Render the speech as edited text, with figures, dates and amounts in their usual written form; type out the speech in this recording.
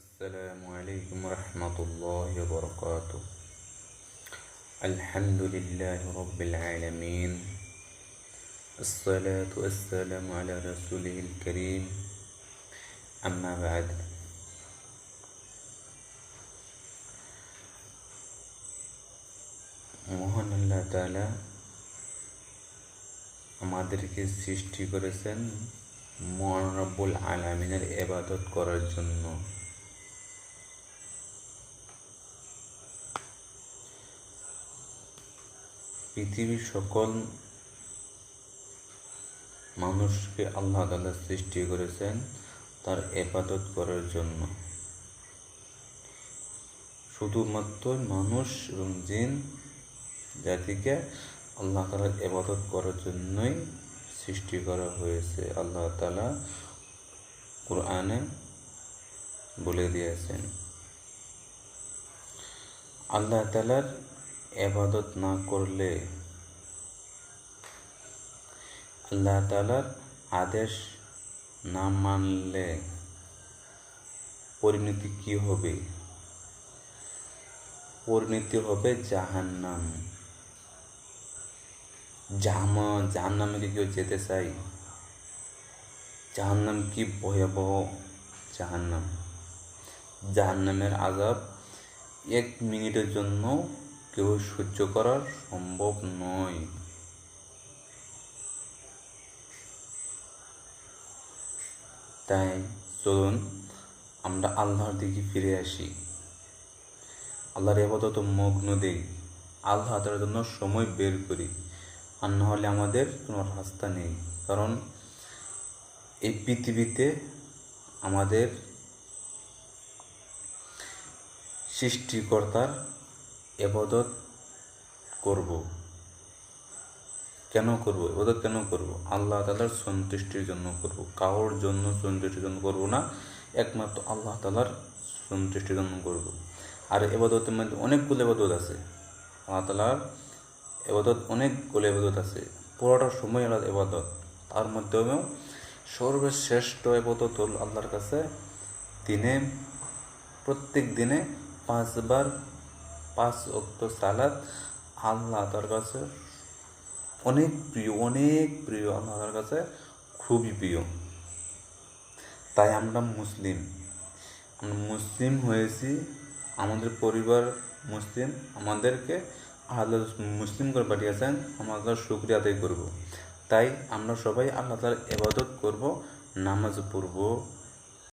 السلام عليكم ورحمة الله وبركاته. الحمد لله رب العالمين. الصلاة والسلام على رسوله الكريم. أما بعد. মহান আল্লাহ তাআলা আমাদেরকে সৃষ্টি করেছেন মহান রব্বুল আলামিনের ইবাদত করার জন্য। পৃথিবীর সকল মানুষকে আল্লাহ তাআলা সৃষ্টি করেছেন তার ইবাদত করার জন্য। শুধুমাত্র মানুষ এবং জিন জাতিকে আল্লাহ তাআলার ইবাদত করার জন্যই সৃষ্টি করা হয়েছে। আল্লাহ তাআলা কুরআনে বলে দিয়েছেন, আল্লাহ তাআলার ইবাদত না করলে, আল্লাহ তাআলার আদেশ না মানলে পরিণতি কি হবে? পরিণতি হবে জাহান্নাম। জাহান্নামে কি কেউ যেতে চাই? জাহান্নাম কি ভয়াবহ! জাহান্নামের আযাব 1 মিনিটের জন্য কেউ সহ্য করা সম্ভব নয়। তাই চলুন আমরা আল্লাহর দিকে ফিরে আসি, আল্লাহর ইবাদতে মগ্ন দেই, আল্লাহ তাআলার জন্য সময় বের করি। আর না হলে আমাদের কোনো রাস্তা নেই। কারণ এই পৃথিবীতে আমাদের সৃষ্টিকর্তার ইবাদত করব। কেন করব? আল্লাহ তাআলার সন্তুষ্টির জন্য করব। কারোর জন্য সন্তুষ্টির জন্য করব না, একমাত্র আল্লাহ তাআলার সন্তুষ্টির জন্য করব। আর ইবাদতের মধ্যে অনেকগুলো ইবাদত আছে। আল্লাহ তাআলার ইবাদত অনেকগুলো ইবাদত আছে, পুরোটা সময় আল্লাহর ইবাদত। তার মধ্যেও সর্বশ্রেষ্ঠ ইবাদত হল আল্লাহর কাছে প্রত্যেক দিনে 5 বার 5 ওয়াক্ত সালাত আল্লাহ তাআলার কাছে অনেক প্রিয়, আল্লাহ তাআলার কাছে খুবই প্রিয়। তাই আমরা মুসলিম হয়েছি, আমাদের পরিবার মুসলিম, আমাদেরকে আল্লাহ মুসলিম করে পাঠিয়েছেন, আমরা আল্লাহর শুকরিয়া আদায় করব। তাই আমরা সবাই আল্লাহ তাআলার ইবাদত করব, নামাজ পড়ব,